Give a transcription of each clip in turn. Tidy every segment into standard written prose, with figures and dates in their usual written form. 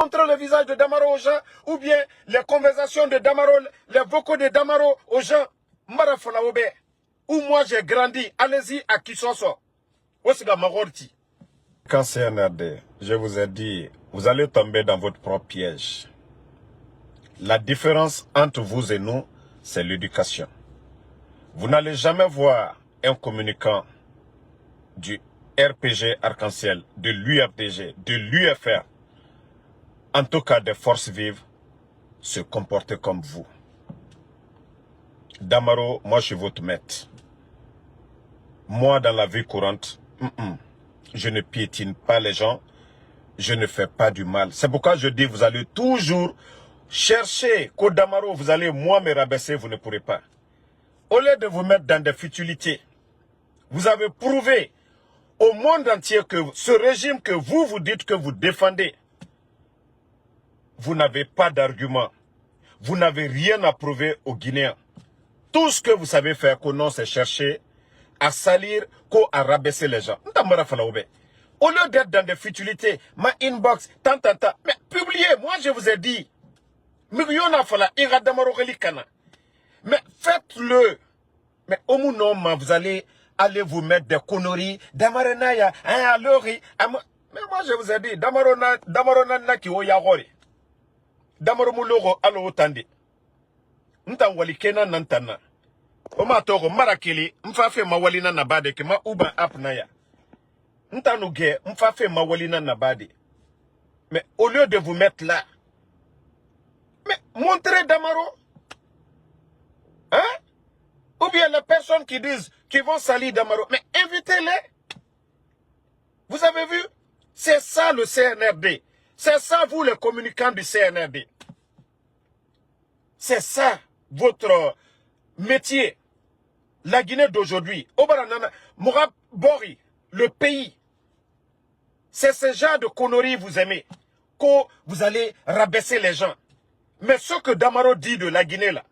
Montrer le visage de Damaro aux gens, ou bien les conversations de Damaro, les vocaux de Damaro aux gens. Où moi j'ai grandi, allez-y à Kisoso. Quand c'est CNRD, je vous ai dit, vous allez tomber dans votre propre piège. La différence entre vous et nous, c'est l'éducation. Vous n'allez jamais voir un communicant du RPG Arc-en-Ciel, de l'UFDG, de l'UFR, en tout cas des forces vives, se comporter comme vous. Damaro, moi je suis votre maître. Moi dans la vie courante, je ne piétine pas les gens, je ne fais pas du mal. C'est pourquoi je dis, vous allez toujours chercher qu'au Damaro, vous allez moi me rabaisser, vous ne pourrez pas. Au lieu de vous mettre dans des futilités, vous avez prouvé au monde entier que ce régime que vous dites que vous défendez, vous n'avez pas d'argument. Vous n'avez rien à prouver aux Guinéens. Tout ce que vous savez faire, c'est chercher à salir, à rabaisser les gens. Au lieu d'être dans des futilités, ma inbox, tant. Mais publiez, moi je vous ai dit. Mais faites-le. Mais au moment, vous allez vous mettre des conneries. Damarenaya, alori. Mais moi je vous ai dit, Damarona ki oyagori. Damaro muloro alo otandi. Ntan walikena nantana. Oma toro marakili, mfafe mawalina nabade ke ma Uber app naya. Ntanu ge, mfafe mawalina nabade. Mais au lieu de vous mettre là, mais montrez Damaro. Hein? Ou bien les personnes qui disent qu'ils vont salir Damaro, mais invitez-les. Vous avez vu? C'est ça le CNRD. C'est ça vous les communicants du CNRD. C'est ça votre métier. La Guinée d'aujourd'hui, Obaranana, Mourab Bori, le pays. C'est ce genre de conneries vous aimez. Que vous allez rabaisser les gens. Mais ce que Damaro dit de la Guinée là,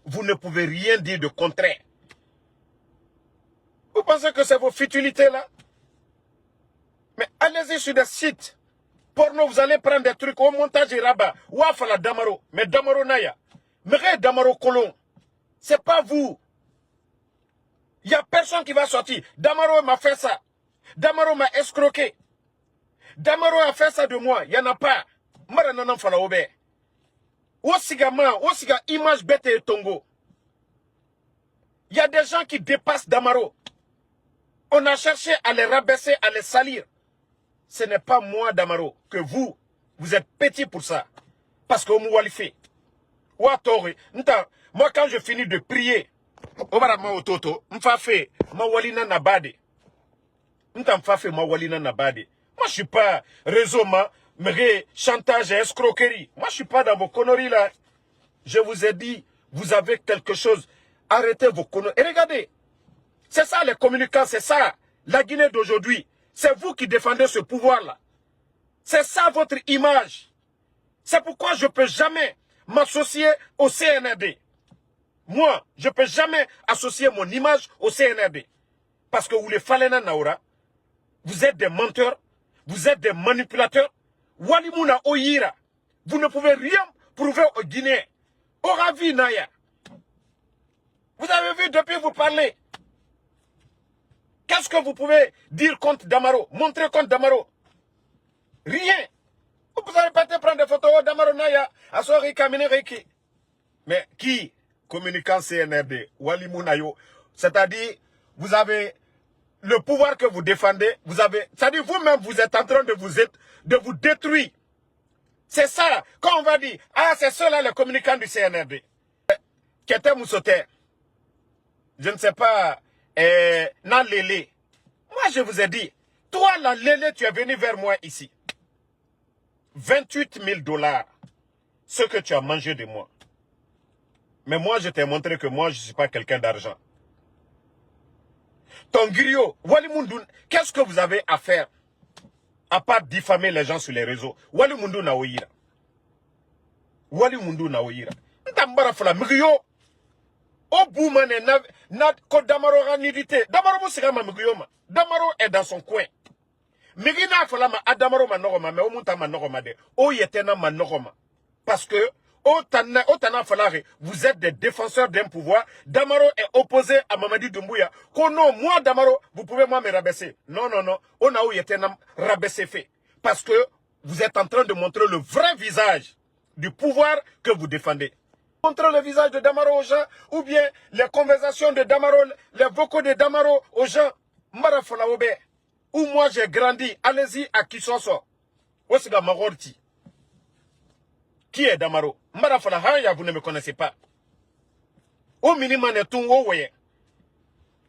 vous ne pouvez rien dire de contraire. Vous pensez que c'est vos futilités là? Mais allez-y sur des sites porno, vous allez prendre des trucs au montage et rabat. Ouafala Damaro. Mais Damaro Naya. Mais Damaro Colon. C'est pas vous. Il n'y a personne qui va sortir. Damaro m'a fait ça. Damaro m'a escroqué. Damaro a fait ça de moi. Il n'y en a pas. Marananan fala obe. Osiga image bête et tongo. Il y a des gens qui dépassent Damaro. On a cherché à les rabaisser, à les salir. Ce n'est pas moi, Damaro, que vous êtes petit pour ça. Parce que vous m'oualifez. Moi, quand je finis de prier, moi, je suis pas réseau, mais chantage et escroquerie. Moi, je suis pas dans vos conneries là. Je vous ai dit, vous avez quelque chose. Arrêtez vos conneries. Et regardez, c'est ça les communicants, c'est ça la Guinée d'aujourd'hui. C'est vous qui défendez ce pouvoir-là. C'est ça votre image. C'est pourquoi je ne peux jamais m'associer au CNRD. Moi, je ne peux jamais associer mon image au CNRD. Parce que vous les Falena Naura, vous êtes des menteurs, vous êtes des manipulateurs. Walimuna Oyira, vous ne pouvez rien prouver aux Guinéens. Oravi Naya. Vous avez vu depuis vous parler. Qu'est-ce que vous pouvez dire contre Damaro? Montrer contre Damaro? Rien. Vous n'allez pas te prendre des photos Damaro Naya, Asori Kamine Reiki. Mais qui? Communicant CNRD, Walimunayo. C'est-à-dire, vous avez le pouvoir que vous défendez, c'est-à-dire vous-même, vous êtes en train de vous détruire. C'est ça. Quand on va dire, ah, c'est ceux-là les communicants du CNRD. Kete Moussoter. Je ne sais pas, Nan Lélé. Moi, je vous ai dit, toi, la Lélé, tu es venu vers moi ici. 28 000 $. Ce que tu as mangé de moi. Mais moi, je t'ai montré que moi, je ne suis pas quelqu'un d'argent. Ton griot, Walimundoun, qu'est-ce que vous avez à faire? À part diffamer les gens sur les réseaux. Walimundoun na oyira. Walimundoun na oyira. Ntambara fala migrio. O boumane na ko Damaro ranidité. Damaro moussika ma migrioma. Damaro est dans son coin. Migina falama adamaro manogoma mais omunta manogoma de. O yetena manogoma. Parce que Otana Falare, vous êtes des défenseurs d'un pouvoir. Damaro est opposé à Mamadi Doumbouya. Oh non, moi Damaro, vous pouvez moi me rabaisser. Non, non, non. On a eu été rabaissé fait. Parce que vous êtes en train de montrer le vrai visage du pouvoir que vous défendez. Montrer le visage de Damaro aux gens, ou bien les conversations de Damaro, les vocaux de Damaro aux gens. Marafola Obe, où moi j'ai grandi, allez-y à Kisoso. Osiga Marorti. Qui est Damaro? Marafola Haya, vous ne me connaissez pas. Au minimum,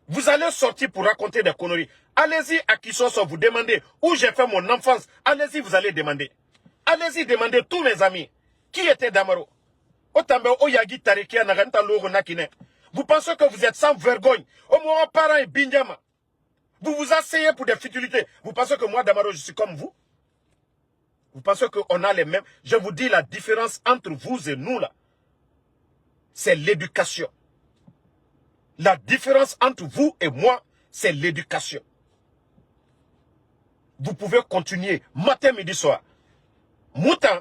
vous allez sortir pour raconter des conneries. Allez-y à Kisoso, vous demandez où j'ai fait mon enfance. Allez-y, vous allez demander. Allez-y, demandez tous mes amis. Qui était Damaro? Vous pensez que vous êtes sans vergogne. Au moins, parents et Binyama. Vous vous asseyez pour des futilités. Vous pensez que moi, Damaro, je suis comme vous? Vous pensez qu'on a les mêmes? Je vous dis la différence entre vous et nous, là. C'est l'éducation. La différence entre vous et moi, c'est l'éducation. Vous pouvez continuer matin, midi, soir. Moutan,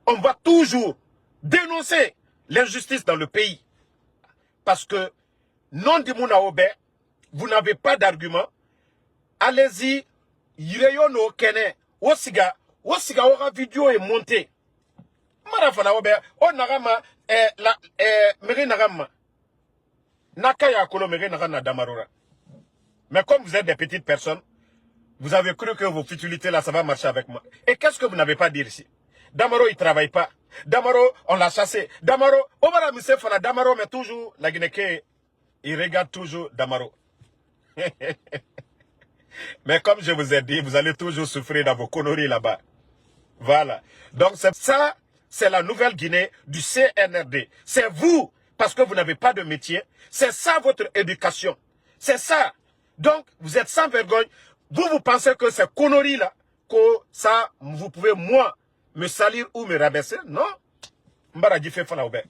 on va toujours dénoncer l'injustice dans le pays. Parce que, non di Mouna Obe, vous n'avez pas d'argument. Allez-y, Yireyono Kene, Osiga aura vidéo est montée. Marafala Obe, on narama, Meri Narama. Nakaya Kolo Meri Narana Damarora. Mais comme vous êtes des petites personnes, vous avez cru que vos futilités là, ça va marcher avec moi. Et qu'est-ce que vous n'avez pas dit ici? Damaro, il ne travaille pas. Damaro, on l'a chassé. Damaro, Omara Moussef, la Damaro, mais toujours, la Guinée, il regarde toujours Damaro. Mais comme je vous ai dit, vous allez toujours souffrir dans vos conneries là-bas. Voilà. Donc, ça, c'est la nouvelle Guinée du CNRD. C'est vous, parce que vous n'avez pas de métier. C'est ça votre éducation. C'est ça. Donc, vous êtes sans vergogne. Vous pensez que ces conneries-là, que ça, vous pouvez, moi, me salir ou me rabaisser? Non. Mbaradi fait falaoube.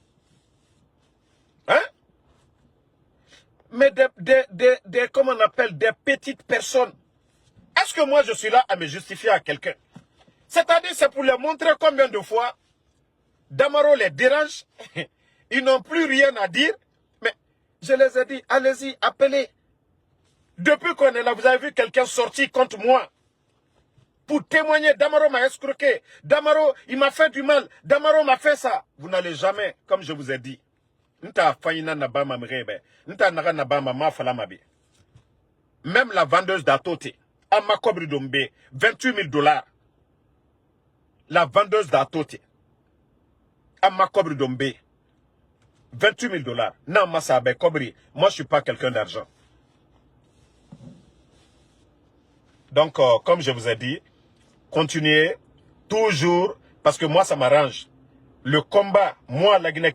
Hein? Mais comment on appelle, des petites personnes. Est-ce que moi, je suis là à me justifier à quelqu'un? C'est-à-dire, c'est pour leur montrer combien de fois Damaro les dérange. Ils n'ont plus rien à dire. Mais je les ai dit, allez-y, appelez. Depuis qu'on est là, vous avez vu quelqu'un sortir contre moi pour témoigner. Damaro m'a escroqué. Damaro, il m'a fait du mal. Damaro m'a fait ça. Vous n'allez jamais, comme je vous ai dit. Même la vendeuse d'Atote, Amma Kobri Dombe, 28 000 $. La vendeuse d'Atote, Amma Kobri Dombe, 28 000 $. Non, Massabe Kobri, moi je ne suis pas quelqu'un d'argent. Donc, comme je vous ai dit, continuez toujours, parce que moi ça m'arrange. Le combat, moi, la Guinée,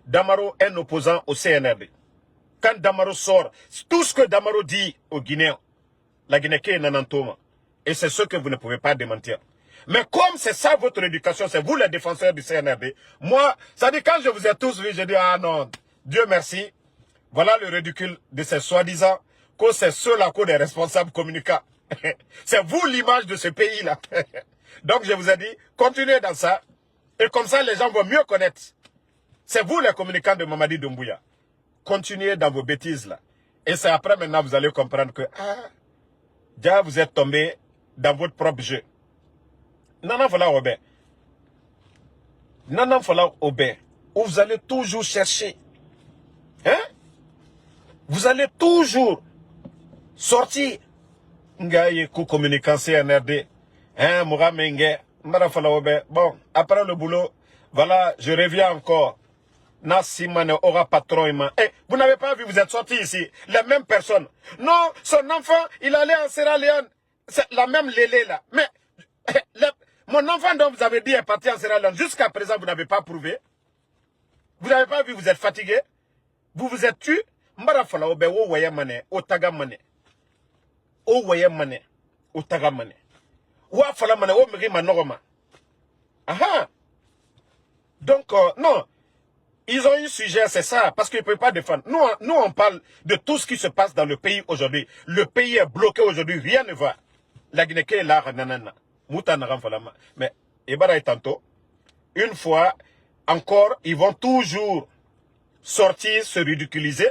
Damaro est un opposant au CNRD. Quand Damaro sort, tout ce que Damaro dit aux Guinéens, la Guinée est nanantoma. Et c'est ce que vous ne pouvez pas démentir. Mais comme c'est ça votre éducation, c'est vous les défenseurs du CNRD, moi, ça dit quand je vous ai tous vu, je dis, ah non, Dieu merci, voilà le ridicule de ces soi-disant, que c'est ceux-là qui sont des responsables communicants. C'est vous l'image de ce pays-là. Donc je vous ai dit, continuez dans ça, et comme ça les gens vont mieux connaître. C'est vous les communicants de Mamadi Doumbouya. Continuez dans vos bêtises là. Et c'est après maintenant vous allez comprendre que, déjà vous êtes tombé dans votre propre jeu. Non, voilà, Obé. Non, voilà, Obé. Où vous allez toujours chercher. Hein? Vous allez toujours sortir. Ngaye, coup communicant CNRD. Hein, Mouramengue. Marafala Obé. Bon, après le boulot, voilà, je reviens encore. Nassimane aura patron. Eh, vous n'avez pas vu, vous êtes sortis ici. Les mêmes personnes. Non, son enfant, il allait en Sierra Leone. C'est la même Lélé là. Mais, mon enfant dont vous avez dit est parti en Sierra Leone. Jusqu'à présent, vous n'avez pas prouvé. Vous n'avez pas vu, vous êtes fatigué. Vous vous êtes tué. Marafala Obe, o wayamane, o tagamane. O wayamane, o tagamane. Wa falamane, o miri manoroma. Aha. Donc, non. Ils ont eu sujet, c'est ça, parce qu'ils ne peuvent pas défendre. Nous, on parle de tout ce qui se passe dans le pays aujourd'hui. Le pays est bloqué aujourd'hui, rien ne va. la Guinée est là, nanana. Mouta naran falama. Mais, Ebara et tantôt, une fois encore, ils vont toujours sortir, se ridiculiser,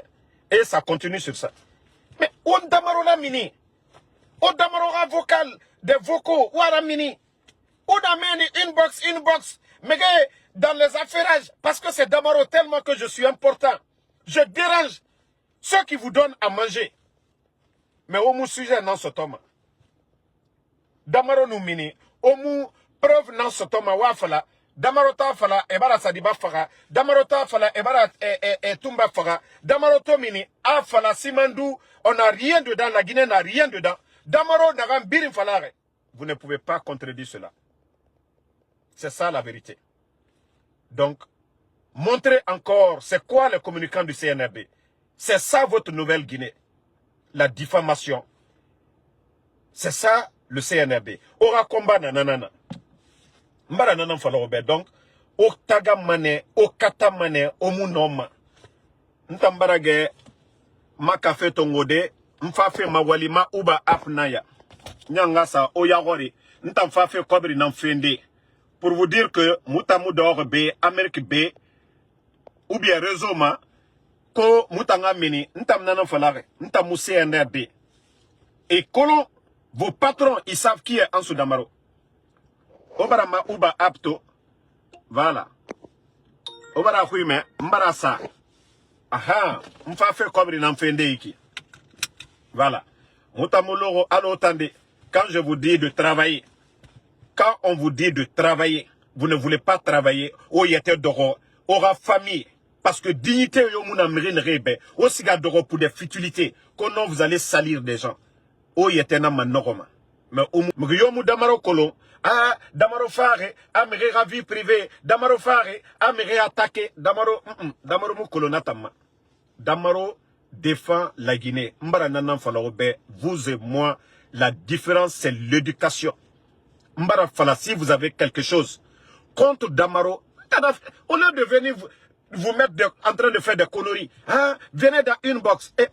et ça continue sur ça. Mais, on damaro la mini. On damaro la vocal, des vocaux, ou la mini. On amène inbox. Mais, dans les affairages, parce que c'est damaro tellement que je suis important. Je dérange ceux qui vous donnent à manger. Mais au mou sujet non sotoma. Damaro nous mini. Au mou preuve non sotoma wafala. Damaro ta fala ebara sadiba faga. Damaro ta fala ebara tumba faga. Damaro to mini afala simandou. On n'a rien dedans. La Guinée n'a rien dedans. Damaro n'a birin falare. Vous ne pouvez pas contredire cela. C'est ça la vérité. Donc, montrez encore c'est quoi le communicant du CNRD. C'est ça votre nouvelle Guinée. La diffamation. C'est ça le CNRD. Ora combat nanana. Mbara nanan falobe. Donc, o taga mane, o kata mane, o munoma. Ntambara ge, ma kafe tongode, mfafe mawalima uba apnaya. Nyangasa o yagori. Ntamfafe kobri namfende. Pour vous dire que Moutamou d'or B, Amérique B, ou bien réseau ma, ko Moutanga mini, ntam nanan falare, ntamou CNRD. Et colon, vos patrons, ils savent qui est Ansou Damaro. Obarama Uba Apto, voilà. Obara Huime, Mbarasa. Aha, mfa fait comme il en fait iki. Voilà. Moutamou loro, allo tande, quand je vous dis de travailler, quand on vous dit de travailler, vous ne voulez pas travailler, au yete doro, aura famille. Parce que dignité, yomuna mrine rebe, au siga doro pour des futilités, qu'on vous allez salir des gens. Au yete na manogoma. Mais au yomu damaro kolon, ah, damaro fare, amere ravi privé, damaro fare, amere attaqué, damaro, damaro mu kolonatama. Damaro défend la Guinée. Mbara nanan falarobe, vous et moi, la différence c'est l'éducation. Mbara Fala, si vous avez quelque chose contre Damaro, au lieu de venir vous mettre en train de faire des conneries, hein, venez dans une box. Et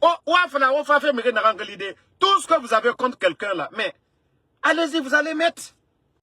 tout ce que vous avez contre quelqu'un là, mais allez-y, vous allez mettre.